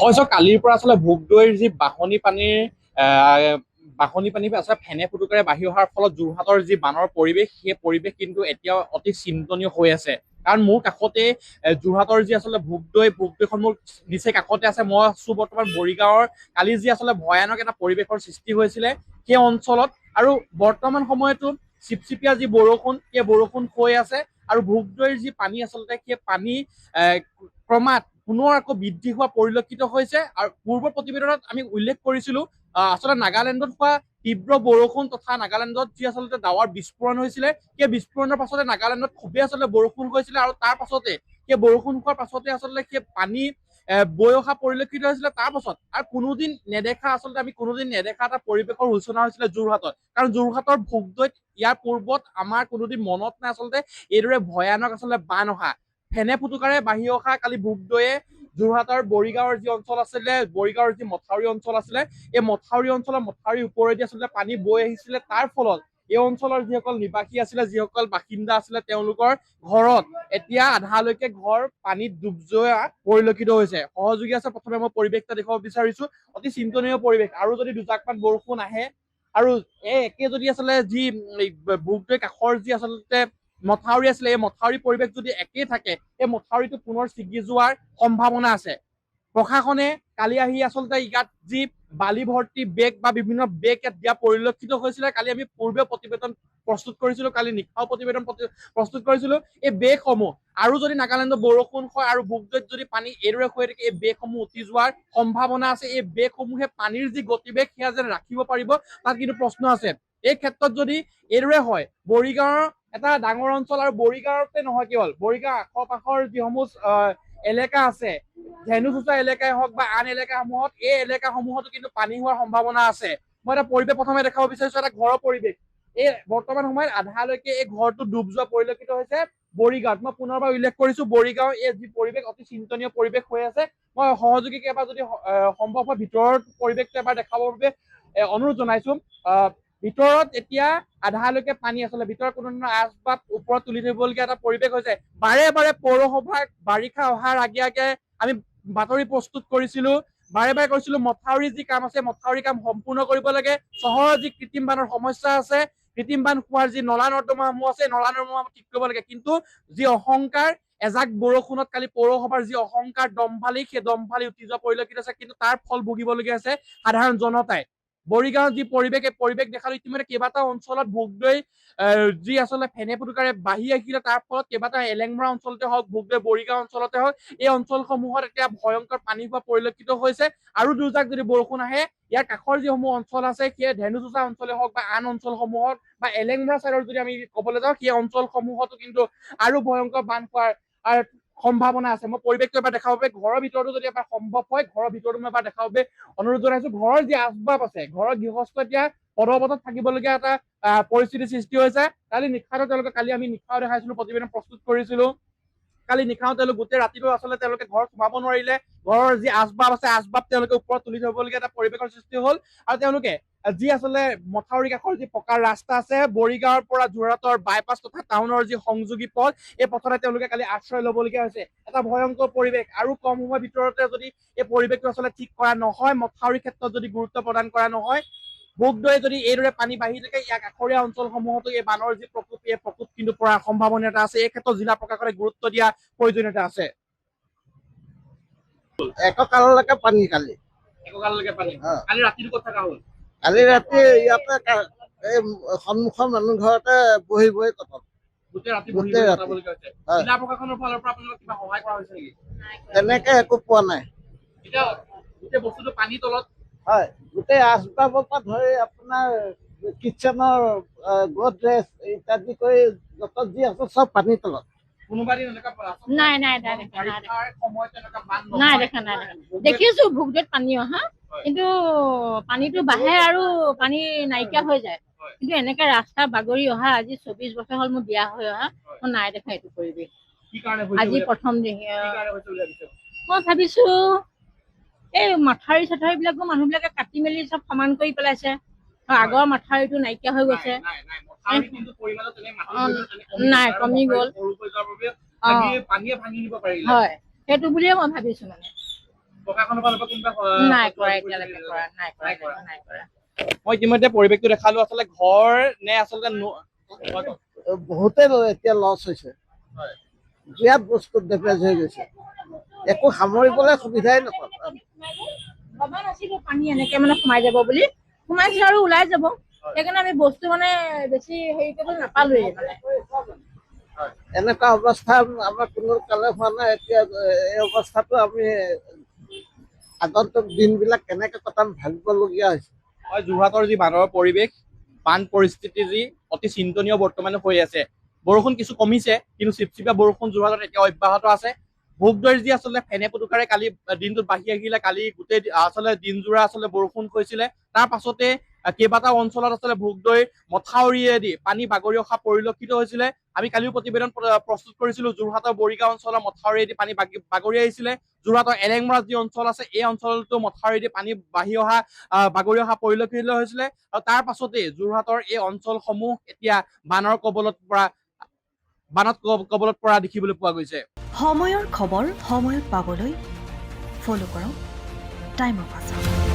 হয়তো কালিৰ পৰা আচলতে ভোগদৈৰ যি বাঢ়নি পানী আচলতে ফেনে ফুটুকাৰে বাঢ়ি অহাৰ ফলত যোৰহাটৰ যি বানৰ পৰিৱেশ, সেই পৰিৱেশ কিন্তু এতিয়াও অতি চিন্তনীয় হৈ আছে। কাৰণ মোৰ কাষতে যোৰহাটৰ যি আচলতে ভোগদৈখন মোৰ নিচেই কাষতে আছে। মই আছো বৰ্তমান মৰিগাঁৱৰ। কালি যি আচলতে ভয়ানক এটা পৰিৱেশৰ সৃষ্টি হৈছিলে সেই অঞ্চলত, আৰু বৰ্তমান সময়তো চিপচিপীয়া যি বৰষুণ, সেই বৰষুণ হৈ আছে। আৰু ভোগদৈৰ যি পানী আচলতে সেই পানী ক্ৰমাৎ পুনৰ আকৌ বৃদ্ধি হোৱা পৰিলক্ষিত হৈছে। আৰু পূৰ্বৰ প্ৰতিবেদনত আমি উল্লেখ কৰিছিলো আচলতে নাগালেণ্ডত হোৱা তীব্ৰ বৰষুণ তথা নাগালেণ্ডত যি আচলতে ডাৱৰ বিস্ফোৰণ হৈছিলে, সেই বিস্ফোৰণৰ পাছতে নাগালেণ্ডত খুবেই আচলতে বৰষুণ হৈছিলে। আৰু তাৰ পাছতে সেই বৰষুণ হোৱাৰ পাছতে আচলতে সেই পানী বৈ অহা পৰিলক্ষিত হৈছিলে। তাৰ পাছত আৰু কোনোদিন নেদেখা এটা পৰিৱেশৰ সূচনা হৈছিলে যোৰহাটত। কাৰণ যোৰহাটৰ ভোগদৈত ইয়াৰ পূৰ্বত আমাৰ কোনোদিন মনত নাই আচলতে এইদৰে ভয়ানক আচলতে বান অহা, ফেনে ফুটুকাৰে বাঢ়ি অহা। কালি ভোগদৈয়ে যোৰহাটৰ বৰিগাঁৱৰ যি অঞ্চল আছিলে, বৰিগাঁৱৰ যি মথাউৰি অঞ্চল আছিলে, এই মথাউৰিৰ ওপৰেদি আচলতে পানী বৈ আহিছিলে। তাৰ ফলত এই অঞ্চলৰ যিসকল নিবাসী আছিলে, যিসকল বাসিন্দা আছিলে, তেওঁলোকৰ ঘৰত এতিয়া আধালৈকে ঘৰ পানীত ডুব যোৱা পৰিলক্ষিত হৈছে। সহযোগী আছে, প্ৰথমে মই পৰিৱেশটা দেখুৱাব বিচাৰিছো। অতি চিন্তনীয় পৰিৱেশ। আৰু যদি দুজাকমান বৰষুণ আহে আৰু একে যদি আচলতে যি ভোগদৈ কাষৰ যি আচলতে মথাউৰি আছিলে, এই মথাউৰি পৰিৱেশ যদি একেই থাকে, এই মথাউৰিটো পুনৰ ছিগি যোৱাৰ সম্ভাৱনা আছে। প্ৰশাসনে কালি আহি আচলতে ইয়াত যি বালি ভৰ্তি বেগ বা বিভিন্ন বেগ ইয়াত দিয়া পৰিলক্ষিত হৈছিলে। কালি আমি পূৰ্বে প্ৰতিবেদন প্ৰস্তুত কৰিছিলো, কালি নিশাও প্ৰতিবেদন প্ৰস্তুত কৰিছিলো। এই বেগসমূহ আৰু যদি নাগালেণ্ডত বৰষুণ হয় আৰু ভোগদৈত যদি পানী এইদৰে হৈ থাকে, এই বেগসমূহ উটি যোৱাৰ সম্ভাৱনা আছে। এই বেগসমূহে পানীৰ যি গতিবেগ সেয়া যেন ৰাখিব পাৰিব, তাত কিন্তু প্ৰশ্ন আছে। এই ক্ষেত্ৰত যদি এইদৰে হয়, মৰিগাঁৱৰ এটা ডাঙৰ অঞ্চল, আৰু মৰিগাঁৱতে নহয় কেৱল মৰিগাঁও আশে পাশৰ যিসমূহ এলেকা আছে, ধেনুচোচা এলেকাই হওক বা আন এলেকাসমূহত, এই এলেকাসমূহতো কিন্তু পানী হোৱাৰ সম্ভাৱনা আছে। মই এটা পৰিৱেশ প্ৰথমে দেখাব বিচাৰিছো, এটা ঘৰৰ পৰিৱেশ। এই বৰ্তমান সময়ত আধালৈকে এই ঘৰটো ডুব যোৱা পৰিলক্ষিত হৈছে মৰিগাঁৱত। মই পুনৰবাৰ উল্লেখ কৰিছো, মৰিগাঁৱৰ এই যি পৰিৱেশ, অতি চিন্তনীয় পৰিৱেশ হৈ আছে। মই সহযোগীক এবাৰ যদি সম্ভৱ হয় ভিতৰৰ পৰিৱেশটো এবাৰ দেখাবৰ বাবে অনুৰোধ জনাইছো। ভিতৰত এতিয়া আধালৈকে পানী, আচলতে ভিতৰত কোনো ধৰণৰ আচবাব ওপৰত তুলি ধৰিবলগীয়া এটা পৰিৱেশ হৈছে। বাৰে বাৰে পৌৰসভাৰ বাৰিষা অহাৰ আগে আগে আমি বাতৰি প্ৰস্তুত কৰিছিলো, বাৰে বাৰে কৈছিলো মথাউৰি যি কাম আছে, মথাউৰি কাম সম্পূৰ্ণ কৰিব লাগে। চহৰৰ যি কৃত্ৰিম বানৰ সমস্যা আছে, কৃত্ৰিম বান হোৱাৰ যি নলা নৰ্দমাসমূহ আছে, নলা নৰ্দমাসমূহ ঠিক কৰিব লাগে। কিন্তু যি অহংকাৰ, এজাক বৰষুণত কালি পৌৰসভাৰ যি অহংকাৰ দম্ভালি, সেই দম্ভালি উঠি যোৱা পৰিলক্ষিত আছে। কিন্তু তাৰ ফল ভুগিবলগীয়া আছে সাধাৰণ জনতাই। মৰিগাঁৱৰ যি পৰিৱেশ, এই পৰিৱেশ দেখালো। ইতিমধ্যে কেইবাটাও অঞ্চলত ভোগদৈ যি আচলতে ফেনে ফুটুকাৰে বাঢ়ি আহিলে, তাৰ ফলত কেইবাটাও এলেংমৰা অঞ্চলতে হওক, ভোগদৈ বৰিগাঁও অঞ্চলতে হওক, এই অঞ্চলসমূহত এতিয়া ভয়ংকৰ পানী হোৱা পৰিলক্ষিত হৈছে। আৰু দুজাক যদি বৰষুণ আহে, ইয়াৰ কাষৰ যিসমূহ অঞ্চল আছে, সেই ধেনুচোচা অঞ্চলে হওক বা আন অঞ্চলসমূহত বা এলেংমৰা চাইডৰ যদি আমি ক'বলৈ যাওঁ, সেই অঞ্চলসমূহতো কিন্তু আৰু ভয়ংকৰ বান হোৱাৰ সম্ভাৱনা আছে। মই পৰিৱেশটো এবাৰ দেখাব বাবে ঘৰৰ ভিতৰতো যদি এবাৰ সম্ভৱ হয়, ঘৰৰ ভিতৰতো মই এবাৰ দেখাব বাবে অনুৰোধ জনাইছো। ঘৰৰ যি আচবাব আছে, ঘৰৰ গৃহস্থ এতিয়া পদবতত থাকিবলগীয়া এটা পৰিস্থিতিৰ সৃষ্টি হৈছে। কালি আমি নিশাও দেখাইছিলো, প্ৰতিবেদন প্ৰস্তুত কৰিছিলো। কালি নিশাও তেওঁলোক গোটেই ৰাতিটো আচলতে তেওঁলোকে ঘৰত সোমাব নোৱাৰিলে। ঘৰৰ যি আচবাব আছে, আচবাব তেওঁলোকে ওপৰত তুলি ধৰিবলগীয়া এটা পৰিৱেশৰ সৃষ্টি হ'ল। আৰু তেওঁলোকে যি আচলতে মথাউৰি কাষৰ যি পকাৰ ৰাস্তা আছে, মৰিগাঁৱৰ পৰা যোৰহাটৰ বাইপাছ তথা টাউনৰ যি সংযোগী পথ, এই পথতে তেওঁলোকে কালি আশ্ৰয় ল'বলগীয়া হৈছে। এটা ভয়ংকৰ পৰিৱেশ। আৰু কম সময়ৰ ভিতৰতে যদি এই পৰিৱেশটো আচলতে ঠিক কৰা নহয়, মথাউৰিৰ ক্ষেত্ৰত যদি গুৰুত্ব প্ৰদান কৰা নহয়, ভোগদৈ যদি এইদৰে পানী বাঢ়ি থাকে, ইয়াৰ কাষৰীয়া অঞ্চলসমূহতো এই বানৰ যি প্ৰকোপ, এই প্ৰকোপ কিন্তু পৰাৰ সম্ভাৱনা এটা আছে। এই ক্ষেত্ৰত জিলা প্ৰশাসনে গুৰুত্ব দিয়া প্ৰয়োজনীয়তা আছে। এককাললৈকে পানী কালি। এককাললৈকে পানী। কালি ৰাতিটো ক'ত থকা হ'ল? কালি ৰাতি ইয়াতে এই সন্মুখৰ মানুহ ঘৰতে বহি বহি কটালো। গোটেই ৰাতি কটাবলগীয়া হৈছে। জিলা প্ৰশাসনৰ ফালৰ পৰা আপোনালোকক কিবা সহায় কৰা হৈছে নেকি? তেনেকে একো পোৱা নাই। এতিয়া গোটেই বস্তুটো পানীৰ তলত। হয়, গোটেই আচবাবৰ পৰা ধৰি আপোনাৰ কিটচেনৰ গডৰেজ ইত্যাদি কৰি যত যি আছে চব পানীৰ তলত। দেখিছো ভোগদৈত পানী অহা, কিন্তু পানীটো বাঢ়ে আৰু পানী নাইকিয়া হৈ যায়। কিন্তু এনেকে ৰাস্তা বাগৰি অহা আজি 24 বছৰ হ'ল মোৰ বিয়া হৈ অহা, মই নাই দেখা এইটো পৰিৱেশ। আজি প্ৰথম দেখি মই ভাবিছো এই মাথাউৰি চাথাউৰি বিলাকো মানুহ বিলাকে কাটি মেলি চব সমান কৰি পেলাইছে। আগৰ মাথাউৰিটো নাইকিয়া হৈ গৈছে, নাই কমি গ'ল। হয়, সেইটো বুলিয়ে মই ভাবিছো মানে। প্ৰশাসনৰ ফালৰ পৰা কোনোবা নাই কৰা এতিয়ালৈকে কৰা নাই কৰা মই ইতিমধ্যে পৰিৱেশটো দেখালো আচলতে ঘৰ নে আচলতে বহুতেই এতিয়া লছ হৈছে হয়। বিৰাট বস্তু ডেমেজ হৈ গৈছে একো সামৰিবলৈ সুবিধাই নাপাব ভবা নাছিলো পানী এনেকে মানে সোমাই যাব বুলি সোমাইছে আৰু ওলাই যাব সেইকাৰণে আমি বস্তু মানে বেছি হেৰি কৰিব নাপালোৱেই মানে এনেকুৱা অৱস্থা আমাৰ কোনো কালে হোৱা নাই এতিয়া এই অৱস্থাটো আমি আগন্তুক দিনবিলাক কেনেকে কটাম ভাবিবলগীয়া হৈছে হয় যোৰহাটৰ যি বানৰ পৰিৱেশ বান পৰিস্থিতি যি অতি চিন্তনীয় বৰ্তমানে হৈ আছে বৰষুণ কিছু কমিছে কিন্তু চিপচিপীয়া বৰষুণ যোৰহাটত এতিয়া অব্যাহত আছে ভোগদৈৰ যি আচলতে ফেনে ফুটুকাৰে কালি দিনটোত বাঢ়ি আহিলে কালি গোটেই আচলতে দিনজোৰা আচলতে বৰষুণ হৈছিলে তাৰ পাছতে কেইবাটাও অঞ্চলত আচলতে ভোগদৈ মথাউৰিয়েদি পানী বাগৰি অহা পৰিলক্ষিত হৈছিলে আমি কালিও প্ৰতিবেদন প্ৰস্তুত কৰিছিলো যোৰহাটৰ বৰিগাঁও অঞ্চলৰ মথাউৰিয়েদি পানী বাগৰি আহিছিলে যোৰহাটৰ এলেংমৰা যি অঞ্চল আছে এই অঞ্চলতো মথাউৰিয়েদি পানী বাগৰি অহা পৰিলক্ষিত হৈছিলে আৰু তাৰ পাছতে যোৰহাটৰ এই অঞ্চলসমূহ এতিয়া বানৰ কবলত পৰা দেখিবলৈ পোৱা গৈছে সময়ৰ খবৰ সময়ত পাবলৈ ফলো কৰক টাইম অফ আছাম।